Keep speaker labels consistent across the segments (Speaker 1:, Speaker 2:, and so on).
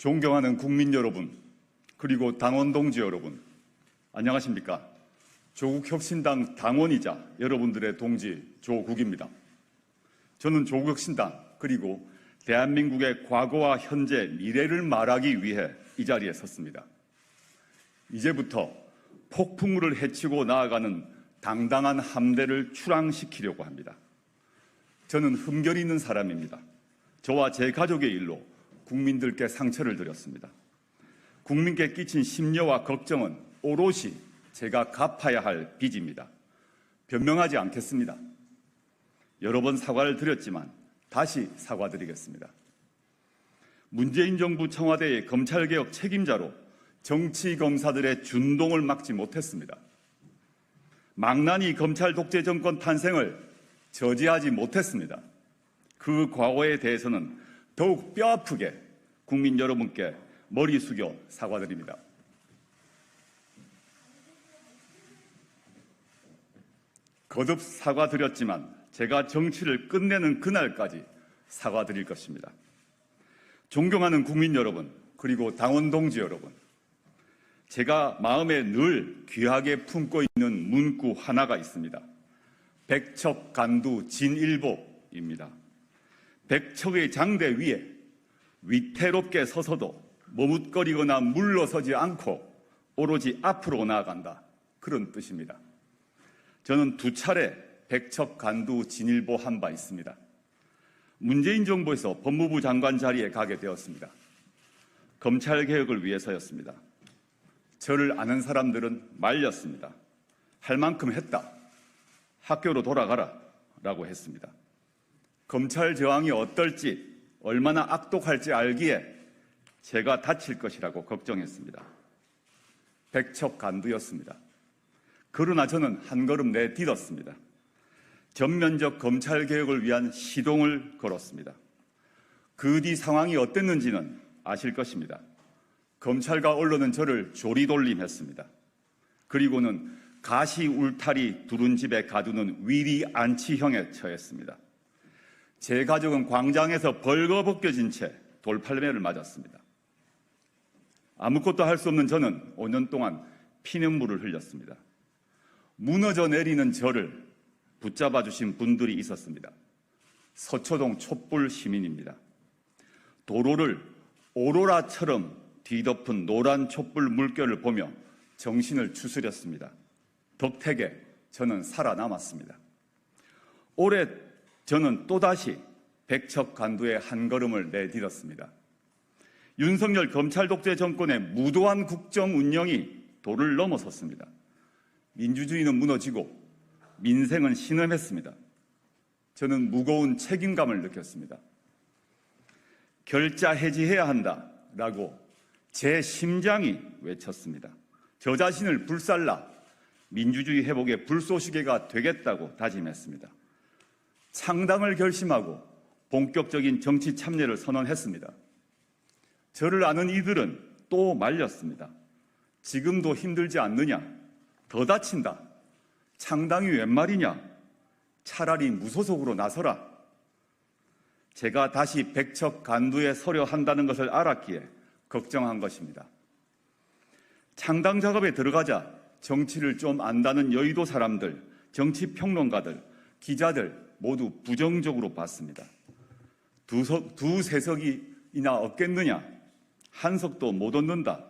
Speaker 1: 존경하는 국민 여러분, 그리고 당원 동지 여러분, 안녕하십니까? 조국혁신당 당원이자 여러분들의 동지 조국입니다. 저는 조국혁신당 그리고 대한민국의 과거와 현재, 미래를 말하기 위해 이 자리에 섰습니다. 이제부터 폭풍우를 헤치고 나아가는 당당한 함대를 출항시키려고 합니다. 저는 흠결이 있는 사람입니다. 저와 제 가족의 일로 국민들께 상처를 드렸습니다. 국민께 끼친 심려와 걱정은 오롯이 제가 갚아야 할 빚입니다. 변명하지 않겠습니다. 여러 번 사과를 드렸지만 다시 사과드리겠습니다. 문재인 정부 청와대의 검찰개혁 책임자로 정치검사들의 준동을 막지 못했습니다. 망나니 검찰 독재 정권 탄생을 저지하지 못했습니다. 그 과거에 대해서는 더욱 뼈아프게 국민 여러분께 머리 숙여 사과드립니다. 거듭 사과드렸지만 제가 정치를 끝내는 그날까지 사과드릴 것입니다. 존경하는 국민 여러분, 그리고 당원 동지 여러분, 제가 마음에 늘 귀하게 품고 있는 문구 하나가 있습니다. 백척간두 진일보입니다. 백척의 장대 위에 위태롭게 서서도 머뭇거리거나 물러서지 않고 오로지 앞으로 나아간다. 그런 뜻입니다. 저는 2차례 백척간두 진일보 한 바 있습니다. 문재인 정부에서 법무부 장관 자리에 가게 되었습니다. 검찰개혁을 위해서였습니다. 저를 아는 사람들은 말렸습니다. 할 만큼 했다. 학교로 돌아가라 라고 했습니다. 검찰 저항이 어떨지, 얼마나 악독할지 알기에 제가 다칠 것이라고 걱정했습니다. 백척간두였습니다. 그러나 저는 한 걸음 내딛었습니다. 전면적 검찰개혁을 위한 시동을 걸었습니다. 그 뒤 상황이 어땠는지는 아실 것입니다. 검찰과 언론은 저를 조리돌림했습니다. 그리고는 가시 울타리 두른 집에 가두는 위리 안치형에 처했습니다. 제 가족은 광장에서 벌거벗겨진 채 돌팔매를 맞았습니다. 아무것도 할 수 없는 저는 5년 동안 피눈물을 흘렸습니다. 무너져 내리는 저를 붙잡아 주신 분들이 있었습니다. 서초동 촛불 시민입니다. 도로를 오로라처럼 뒤덮은 노란 촛불 물결을 보며 정신을 추스렸습니다. 덕택에 저는 살아남았습니다. 올해 저는 또다시 백척간두의 한 걸음을 내딛었습니다. 윤석열 검찰 독재 정권의 무도한 국정 운영이 도를 넘어섰습니다. 민주주의는 무너지고 민생은 신음했습니다. 저는 무거운 책임감을 느꼈습니다. 결자 해지해야 한다라고 제 심장이 외쳤습니다. 저 자신을 불살라 민주주의 회복의 불쏘시개가 되겠다고 다짐했습니다. 창당을 결심하고 본격적인 정치 참여를 선언했습니다. 저를 아는 이들은 또 말렸습니다. 지금도 힘들지 않느냐? 더 다친다. 창당이 웬 말이냐? 차라리 무소속으로 나서라. 제가 다시 백척간두에 서려 한다는 것을 알았기에 걱정한 것입니다. 창당 작업에 들어가자 정치를 좀 안다는 여의도 사람들, 정치평론가들, 기자들 모두 부정적으로 봤습니다. 두세 석이나 얻겠느냐? 한 석도 못 얻는다.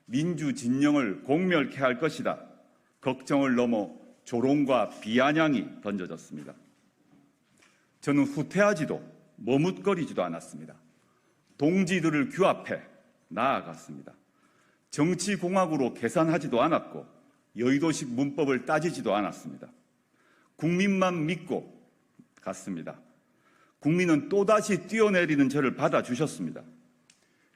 Speaker 1: 민주 진영을 공멸케 할 것이다. 걱정을 넘어 조롱과 비아냥이 던져졌습니다. 저는 후퇴하지도 머뭇거리지도 않았습니다. 동지들을 규합해 나아갔습니다. 정치공학으로 계산하지도 않았고 여의도식 문법을 따지지도 않았습니다. 국민만 믿고 갔습니다. 국민은 또다시 뛰어내리는 저를 받아주셨습니다.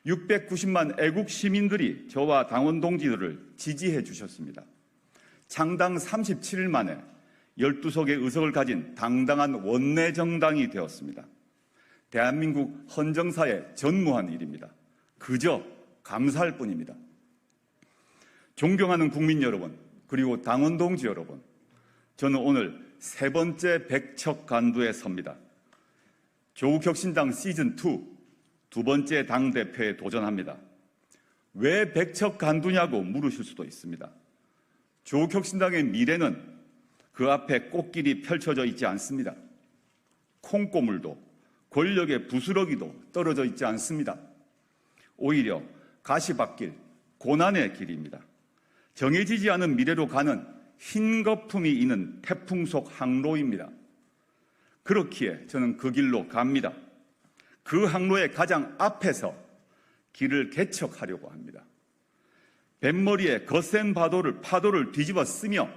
Speaker 1: 690만 애국 시민들이 저와 당원 동지들을 지지해 주셨습니다. 창당 37일 만에 12석의 의석을 가진 당당한 원내 정당이 되었습니다. 대한민국 헌정사에 전무한 일입니다. 그저 감사할 뿐입니다. 존경하는 국민 여러분, 그리고 당원 동지 여러분, 저는 오늘 3번째 백척간두에 섭니다. 조국혁신당 시즌2 두 번째 당대표에 도전합니다. 왜 백척간두냐고 물으실 수도 있습니다. 조국혁신당의 미래는 그 앞에 꽃길이 펼쳐져 있지 않습니다. 콩고물도 권력의 부스러기도 떨어져 있지 않습니다. 오히려 가시밭길, 고난의 길입니다. 정해지지 않은 미래로 가는 흰 거품이 있는 태풍 속 항로입니다. 그렇기에 저는 그 길로 갑니다. 그 항로의 가장 앞에서 길을 개척하려고 합니다. 뱃머리에 거센 파도를 뒤집어 쓰며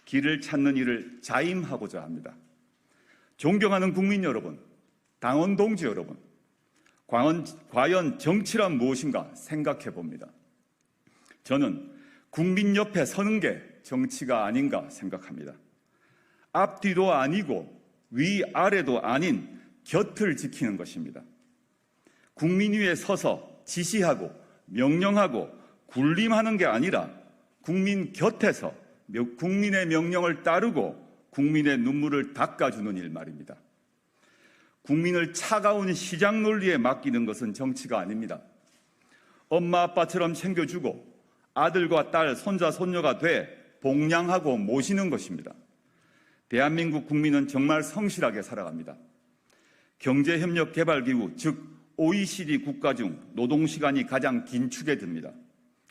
Speaker 1: 길을 찾는 일을 자임하고자 합니다. 존경하는 국민 여러분, 당원 동지 여러분, 과연 정치란 무엇인가 생각해 봅니다. 저는 국민 옆에 서는 게 정치가 아닌가 생각합니다. 앞뒤도 아니고 위아래도 아닌 곁을 지키는 것입니다. 국민 위에 서서 지시하고 명령하고 군림하는 게 아니라 국민 곁에서 국민의 명령을 따르고 국민의 눈물을 닦아주는 일 말입니다. 국민을 차가운 시장 논리에 맡기는 것은 정치가 아닙니다. 엄마 아빠처럼 챙겨주고 아들과 딸, 손자, 손녀가 돼 봉양하고 모시는 것입니다. 대한민국 국민은 정말 성실하게 살아갑니다. 경제협력개발기구, 즉 OECD 국가 중 노동시간이 가장 긴 축에 듭니다.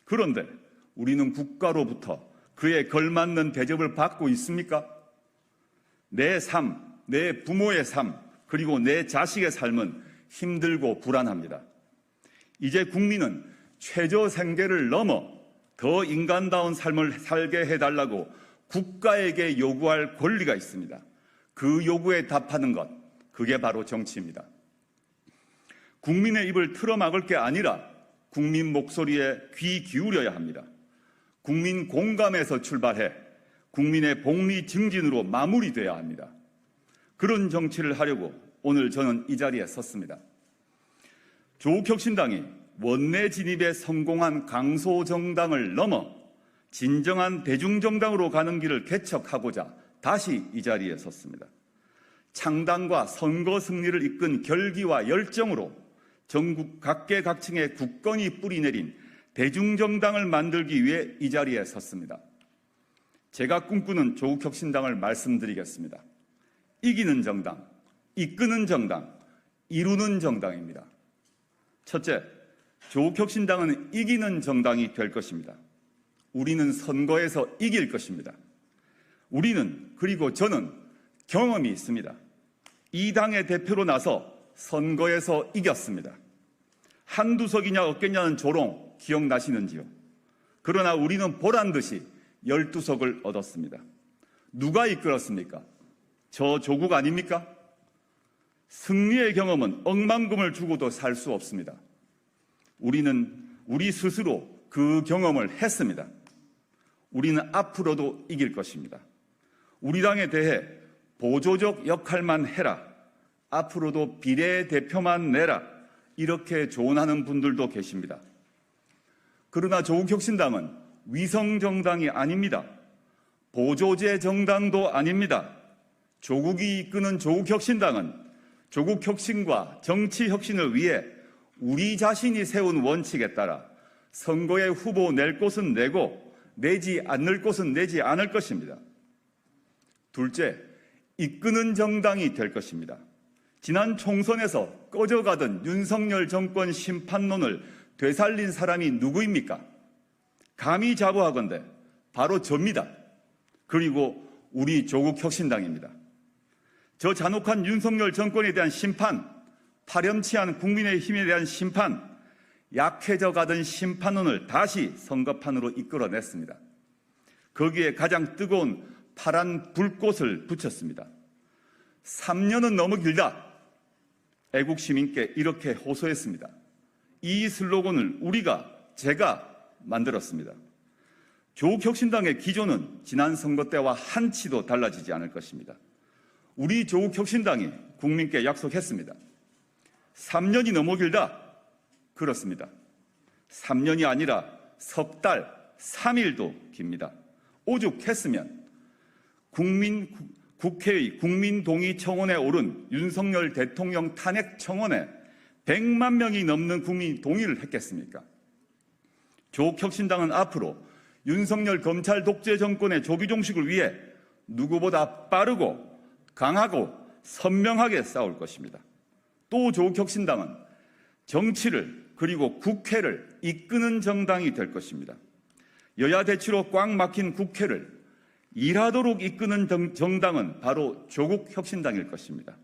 Speaker 1: 그런데 우리는 국가로부터 그에 걸맞는 대접을 받고 있습니까? 내 삶, 내 부모의 삶, 그리고 내 자식의 삶은 힘들고 불안합니다. 이제 국민은 최저생계를 넘어 더 인간다운 삶을 살게 해달라고 국가에게 요구할 권리가 있습니다. 그 요구에 답하는 것, 그게 바로 정치입니다. 국민의 입을 틀어막을 게 아니라 국민 목소리에 귀 기울여야 합니다. 국민 공감에서 출발해 국민의 복리 증진으로 마무리돼야 합니다. 그런 정치를 하려고 오늘 저는 이 자리에 섰습니다. 조국혁신당이 원내 진입에 성공한 강소정당을 넘어 진정한 대중정당으로 가는 길을 개척하고자 다시 이 자리에 섰습니다. 창당과 선거 승리를 이끈 결기와 열정으로 전국 각계각층의 국권이 뿌리내린 대중정당을 만들기 위해 이 자리에 섰습니다. 제가 꿈꾸는 조국혁신당을 말씀드리겠습니다. 이기는 정당, 이끄는 정당, 이루는 정당입니다. 첫째, 조국혁신당은 이기는 정당이 될 것입니다. 우리는 선거에서 이길 것입니다. 우리는, 그리고 저는 경험이 있습니다. 이 당의 대표로 나서 선거에서 이겼습니다. 한두 석이냐 없겠냐는 조롱 기억나시는지요? 그러나 우리는 보란듯이 12석을 얻었습니다. 누가 이끌었습니까? 저 조국 아닙니까? 승리의 경험은 억만금을 주고도 살 수 없습니다. 우리는 우리 스스로 그 경험을 했습니다. 우리는 앞으로도 이길 것입니다. 우리 당에 대해 보조적 역할만 해라, 앞으로도 비례대표만 내라, 이렇게 조언하는 분들도 계십니다. 그러나 조국혁신당은 위성정당이 아닙니다. 보조제 정당도 아닙니다. 조국이 이끄는 조국혁신당은 조국혁신과 정치혁신을 위해 우리 자신이 세운 원칙에 따라 선거에 후보 낼 곳은 내고 내지 않을 곳은 내지 않을 것입니다. 둘째, 이끄는 정당이 될 것입니다. 지난 총선에서 꺼져가던 윤석열 정권 심판론을 되살린 사람이 누구입니까? 감히 자부하건대 바로 저입니다. 그리고 우리 조국혁신당입니다. 저 잔혹한 윤석열 정권에 대한 심판, 파렴치한 국민의힘에 대한 심판, 약해져 가던 심판론을 다시 선거판으로 이끌어냈습니다. 거기에 가장 뜨거운 파란 불꽃을 붙였습니다. 3년은 너무 길다. 애국 시민께 이렇게 호소했습니다. 이 슬로건을 제가 만들었습니다. 조국혁신당의 기조는 지난 선거 때와 한치도 달라지지 않을 것입니다. 우리 조국혁신당이 국민께 약속했습니다. 3년이 너무 길다. 그렇습니다. 3년이 아니라 석 달, 3일도 깁니다. 오죽했으면 국회의 국민동의 청원에 오른 윤석열 대통령 탄핵 청원에 100만 명이 넘는 국민이 동의를 했겠습니까? 조국혁신당은 앞으로 윤석열 검찰 독재 정권의 조기 종식을 위해 누구보다 빠르고 강하고 선명하게 싸울 것입니다. 또 조국혁신당은 정치를 그리고 국회를 이끄는 정당이 될 것입니다. 여야 대치로 꽉 막힌 국회를 일하도록 이끄는 정당은 바로 조국혁신당일 것입니다.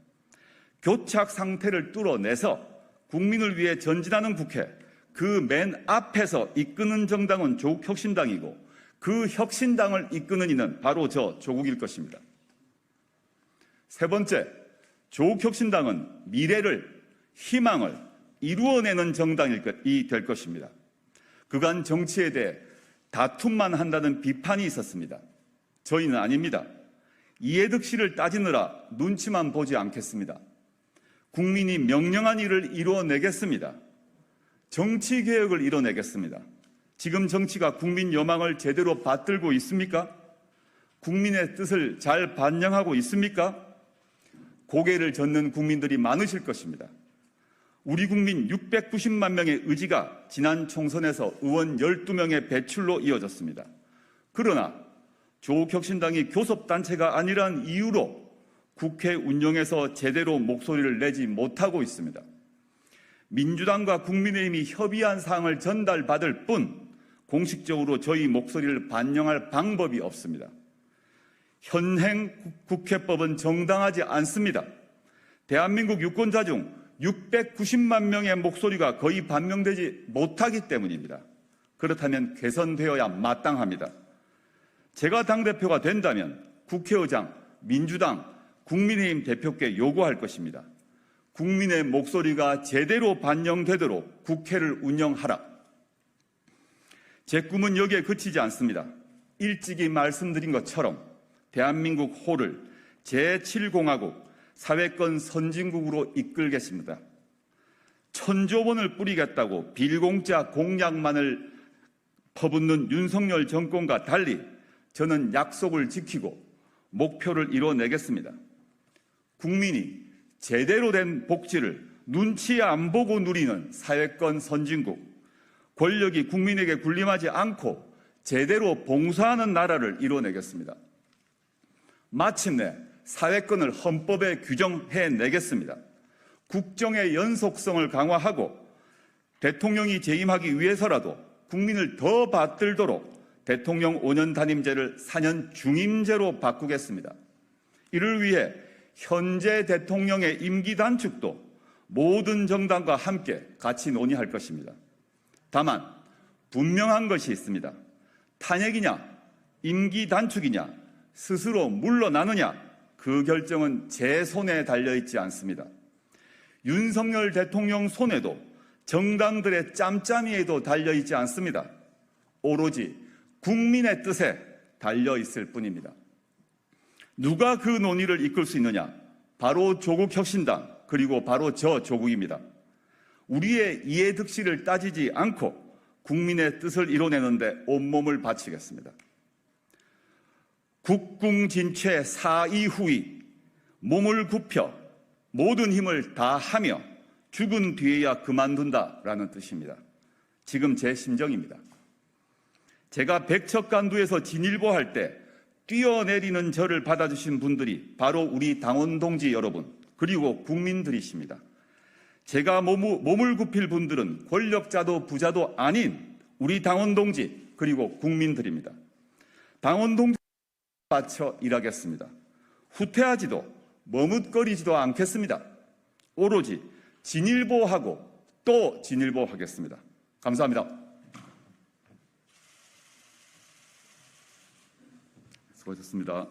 Speaker 1: 교착 상태를 뚫어내서 국민을 위해 전진하는 국회, 그 맨 앞에서 이끄는 정당은 조국혁신당이고 그 혁신당을 이끄는 이는 바로 저 조국일 것입니다. 세 번째, 조국혁신당은 미래를, 희망을 이루어내는 정당이 될 것입니다. 그간 정치에 대해 다툼만 한다는 비판이 있었습니다. 저희는 아닙니다. 이해득실을 따지느라 눈치만 보지 않겠습니다. 국민이 명령한 일을 이루어내겠습니다. 정치개혁을 이뤄내겠습니다. 지금 정치가 국민 여망을 제대로 받들고 있습니까? 국민의 뜻을 잘 반영하고 있습니까? 고개를 젓는 국민들이 많으실 것입니다. 우리 국민 690만 명의 의지가 지난 총선에서 의원 12명의 배출로 이어졌습니다. 그러나 조국혁신당이 교섭단체가 아니라는 이유로 국회 운영에서 제대로 목소리를 내지 못하고 있습니다. 민주당과 국민의힘이 협의한 사항을 전달받을 뿐 공식적으로 저희 목소리를 반영할 방법이 없습니다. 현행 국회법은 정당하지 않습니다. 대한민국 유권자 중 690만 명의 목소리가 거의 반영되지 못하기 때문입니다. 그렇다면 개선되어야 마땅합니다. 제가 당대표가 된다면 국회의장, 민주당, 국민의힘 대표께 요구할 것입니다. 국민의 목소리가 제대로 반영되도록 국회를 운영하라. 제 꿈은 여기에 그치지 않습니다. 일찍이 말씀드린 것처럼 대한민국 호를 제7공화국 사회권 선진국으로 이끌겠습니다. 1000조 원을 뿌리겠다고 빌공짜 공약만을 퍼붓는 윤석열 정권과 달리 저는 약속을 지키고 목표를 이뤄내겠습니다. 국민이 제대로 된 복지를 눈치 안 보고 누리는 사회권 선진국, 권력이 국민에게 군림하지 않고 제대로 봉사하는 나라를 이뤄내겠습니다. 마침내 사회권을 헌법에 규정해내겠습니다. 국정의 연속성을 강화하고 대통령이 재임하기 위해서라도 국민을 더 받들도록 대통령 5년 단임제를 4년 중임제로 바꾸겠습니다. 이를 위해 현재 대통령의 임기 단축도 모든 정당과 함께 같이 논의할 것입니다. 다만 분명한 것이 있습니다. 탄핵이냐, 임기 단축이냐, 스스로 물러나느냐, 그 결정은 제 손에 달려있지 않습니다. 윤석열 대통령 손에도 정당들의 짬짬이에도 달려있지 않습니다. 오로지 국민의 뜻에 달려있을 뿐입니다. 누가 그 논의를 이끌 수 있느냐? 바로 조국혁신당, 그리고 바로 저 조국입니다. 우리의 이해득실을 따지지 않고 국민의 뜻을 이뤄내는데 온몸을 바치겠습니다. 국궁진퇴 사이후이, 몸을 굽혀 모든 힘을 다하며 죽은 뒤에야 그만둔다라는 뜻입니다. 지금 제 심정입니다. 제가 백척간두에서 진일보할 때 뛰어내리는 저를 받아주신 분들이 바로 우리 당원 동지 여러분, 그리고 국민들이십니다. 제가 몸을 굽힐 분들은 권력자도 부자도 아닌 우리 당원 동지, 그리고 국민들입니다. 당원 동지 바쳐 일하겠습니다. 후퇴하지도 머뭇거리지도 않겠습니다. 오로지 진일보하고 또 진일보하겠습니다. 감사합니다. 수고하셨습니다.